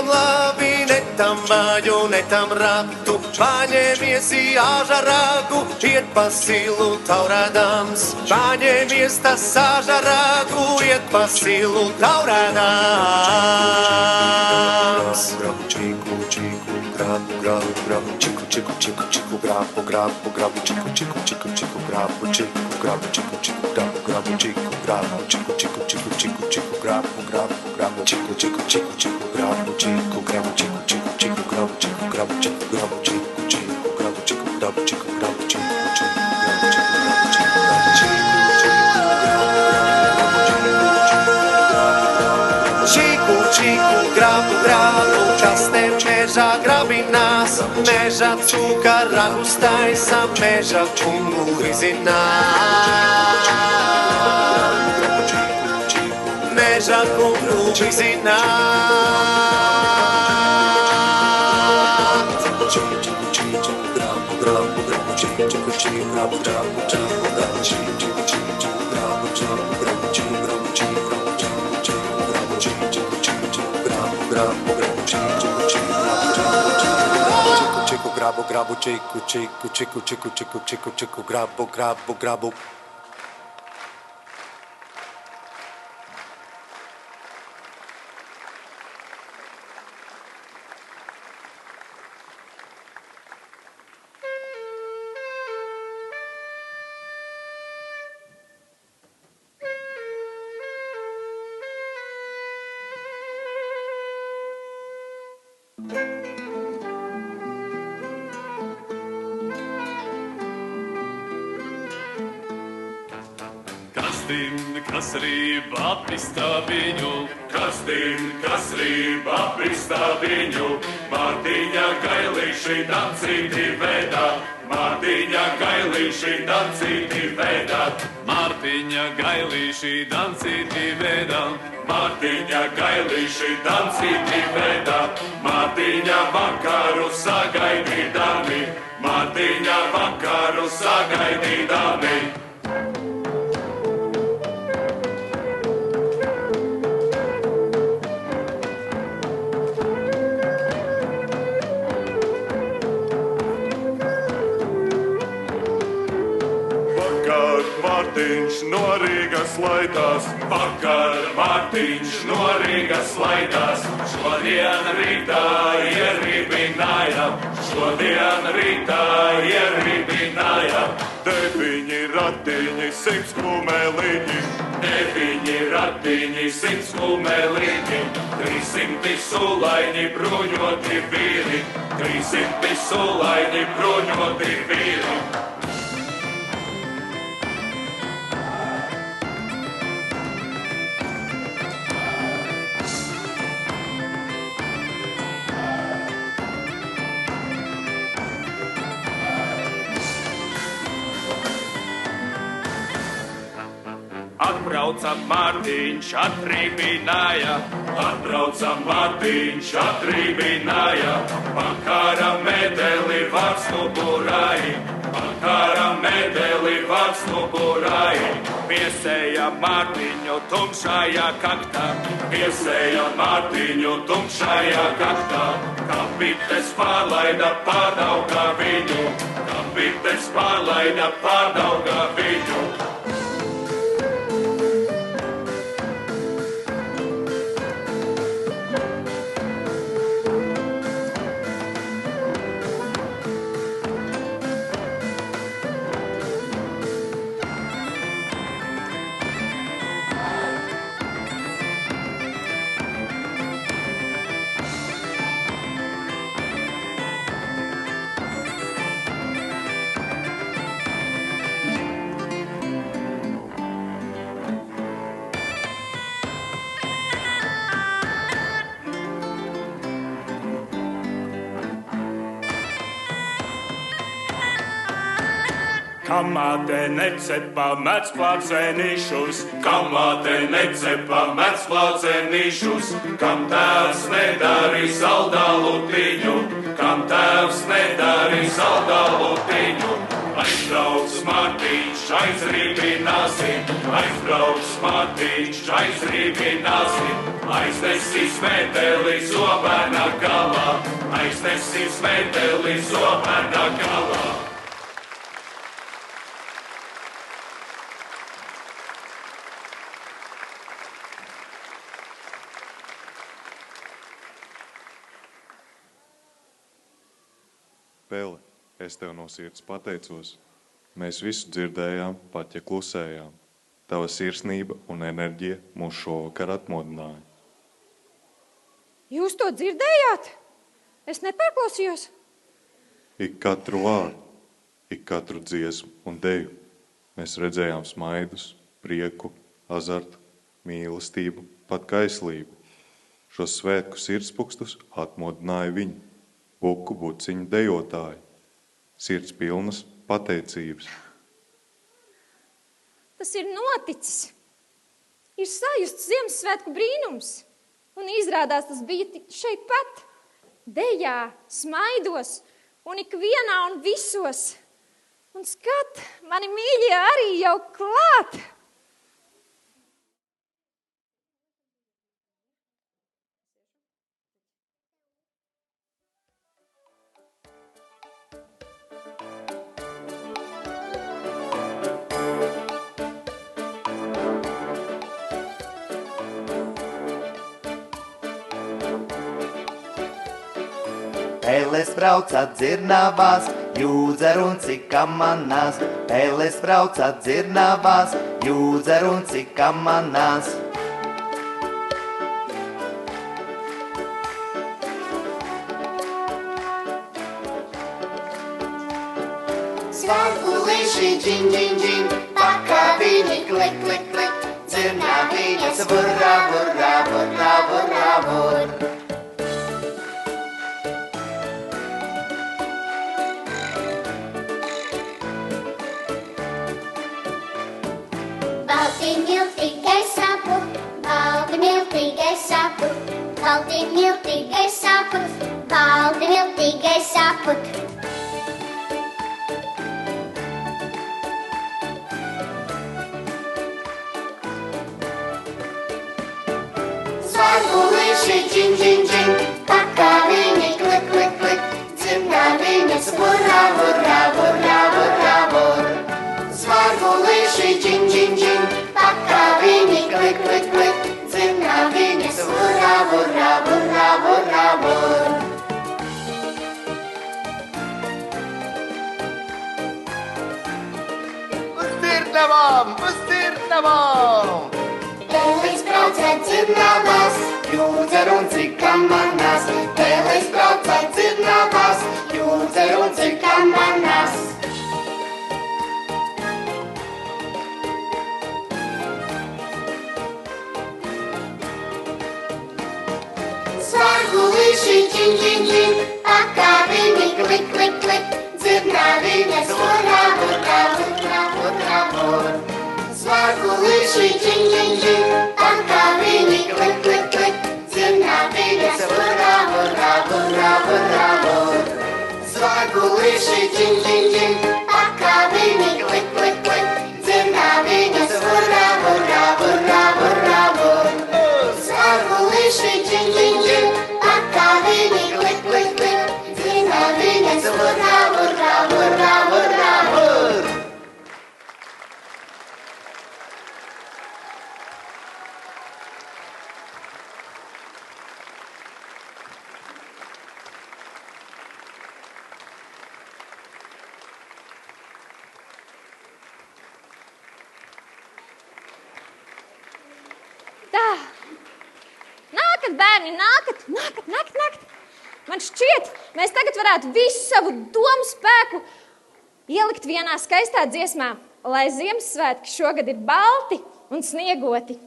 N: labi, netam vāju, netam ratu, paņēmies āža ragu, iet pa silu taurādams. Paņēmies tas āža ragu, iet pa silu taurādams. Čiku, čiku, grabu, grabu, grabu, čiku, čiku, čiku, čiku, grabu, grabu, grabu, čiku, čiku, čiku, čiku, grabu, čiku, grabu, čiku, čiku, grabu, grabu, čiku, grabu, čiku, čiku, čiku, čiku, čiku, grabu, grabu, grabu, čiku, čiku, čiku, čiku, grabu, čiku, grabu, čiku, čiku, čiku, grabu, čiku, grabu, čiku, grabu, čiku, čiku, grabu, čiku, grabu, čiku, grabu, čiku, čiku, grabu, čiku, čiku, grabu, grabu, kas te mežā grabinās, mežā cūka ragus taisa, mežā kungu vizināt. Mežā kungu vizināt. Čiku, čiku, čiku, grabu, grabu, grabu, čiku, čiku, čiku, grabu, grabu, čiku, grabu, čiku, čiku, čiku, čiku, grabu, čiku, grabu, čiku, grabu, čiku, grabu, čiku, čiku, grabu, čiku, čiku, čiku, čiku, grabu, grabu, grabu, čiku, čiku, čiku, grabu, čiku, grabu, grabu, čiku, čiku, čiku, čiku, čiku, čiku, čiku, grabu, grabu, grabu.
F: kas rība pistabiņu. Kas rība pistabiņu. Mārtiņa gailīši dancīti vedā. Mārtiņa gailīši dancīti vedā. Mārtiņa gailīši dancīti vedā. Mārtiņa gailīši dancīti vedā. Mārtiņa vakaru sagaidīdami. Mārtiņa vakaru sagaidīdami. Mārtiņš no Rīgas laidās, vakar Mārtiņš no Rīgas laidās. Šodien rītā ierībināja, šodien rītā ierībināja. 9 ratiņi, 100 kumeliņi, 9 ratiņi, 100 kumeliņi, 300 sulaini bruņoti vīri, 300 sulaini bruņoti vīri. Atbrauca Mārtiņš, atrībināja, atbrauca Mārtiņš, atrībināja, pakara medeli vārds nuburāji, pakara medeli vārds nuburāji. Piesēja Mārtiņu tumšajā kaktā, piesēja Mārtiņu tumšajā kaktā, kapites pārlaida pārdaugā viņu, kapites pārlaida pārdaugā viņu. Kamāte necepa mecklācenīšus, kamāte necepa mecklācenīšus, kam tēvs nedarī saldālutiņu, kam tēvs nedarī saldālutiņu. Aizbrauc Mārtiņš, aizrībināsi, aizbrauc Mārtiņš, aizrībināsi, aiznesis medeli zobena galā, aiznesis medeli zobena galā.
N: Pele, es tev no sirds pateicos. Mēs visu dzirdējām, pat ja klusējām. Tava sirsnība un enerģija mūs šovakar atmodināja.
B: Jūs to dzirdējāt? Es nepārklausījos.
N: Ik katru vārdu, ik katru dziesmu un deju. Mēs redzējām smaidus, prieku, azartu, mīlestību, pat kaislību. Šos svētku sirdspūkstus atmodināja viņi. Buku buciņu dejotāji, sirds pilnas pateicības.
B: Tas ir noticis. Ir sajusts Ziemassvētku brīnums. Un izrādās tas bija šeit pat. Dejā, smaidos un ikvienā un visos. Un skat, mani mīļie arī jau klāt.
O: Pēles brauca dzirnavās, jūdzer un cikam manās. Pēles brauca dzirnavās, jūdzer un cikam manās.
C: Svētku
O: Zvārgulīši džin, džin, džin, pakāpīņi klik, klik, klik, dzirnā viņas vurrā, vurrā, vurrā, vurrā, vurrā.
E: Balti miltīgai sapu, balti miltīgai sapu, balti miltīgai sapu, balti miltīgai sapu.
O: Zvārgulīši džin, džin, džin, pakāpīņi klik, klik, klik, dzirnā viņas vurrā, vurrā, vurrā, vurrā, vurrā. Zvārgulīši džin, džin, džin, pakāpīņi klik, klik, klik, dzirnā viņas vurrā, vurrā, vurrā, vurrā, vurrā. Uz dzirnavām, uz dzirnavām! Pēlis braucā dzirnavās, jūdzer un cikam manās. Pēlis braucā dzirnavās, jūdzer un cikam manās. Zvārgulīši džin, džin, džin, pakāpīņi klik, klik, klik, dzirnā viņas vurrā, vurrā, vurrā, vurrā, vurrā. Zvārgulīši džin, džin, džin, pakāpīņi klik, klik, klik, dzirnā viņas vurrā, vurrā, vurrā, vurrā, vurrā. Zvārgulīši džin, džin, džin, pakāpīņi klik, klik, klik, dzirnā viņas vurrā, vurrā, vurrā, vurrā, vurrā. Zvārgulīši džin, džin, džin, pakāpīņi klik, klik, klik, dzirnā viņas vurrā, vurrā, vurrā, vurrā, vurrā.
B: Tā. Nākat, bērni, nākat, nākat, nākat, nākat. Man šķiet, mēs tagad varētu visu savu domu spēku ielikt vienā skaistā dziesmā, lai Ziemassvētki šogad ir balti un sniegoti.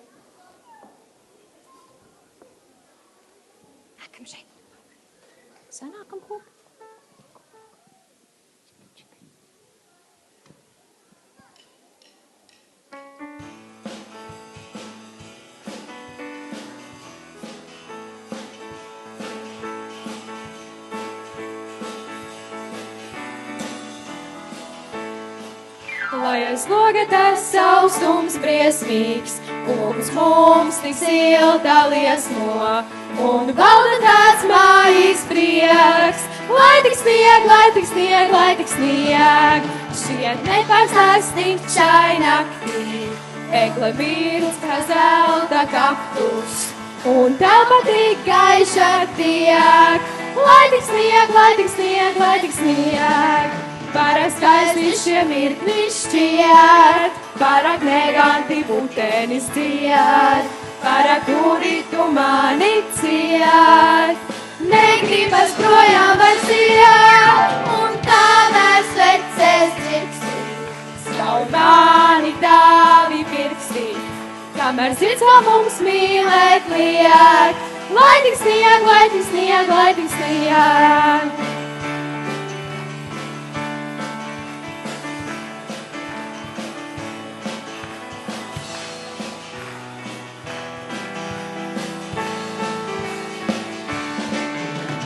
B: Nākam šeit. Sanākam kopā.
A: Lai aizloga tas sausums briesmīgs, kungs mums tik siltā liesmo, un valda tāds mājas prieks. Lai tik snieg, lai tik snieg, lai tik snieg, šiet nepārstās sniegt šai naktī. Egle mirds kā zelta kaktus, un telpa tik gaiša tiek. Lai tik snieg, lai tik snieg, lai tik snieg, pārāk skaisti šie mirkļi šķiet, pārāk neganti putenis dzied, pārāk turi tu mani ciet. Negribas projām vairs iet, un tā mēs veces dzirksim. Skauj mani tavi pirksti, kamēr sirds vēl mums mīlēt liek. Lai tik snieg, lai tik snieg, lai tik snieg.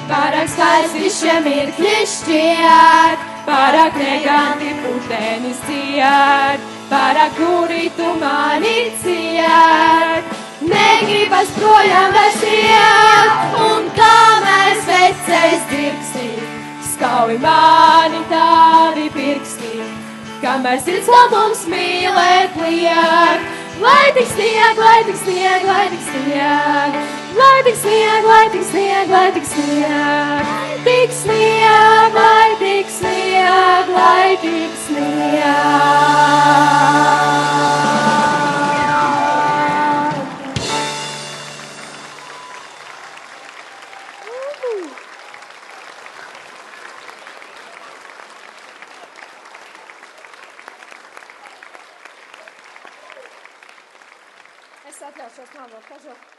A: Pārāk skaisti šie mirkļi šķiet, pārāk neganti putenis dzied, pārāk guri tu mani ciet. Negribas projām vairs iet, un kā mēs veces dzirksim, skauj mani tavi pirksti, kamēr sirds vēl mums mīlēt liek. Lai tik snieg, lai tik snieg, lai tik snieg, lai tik snieg, lai tik snieg, lai tik snieg, tik snieg, lai tik snieg, lai tik snieg.
B: Es atļaušos novelt kažoku.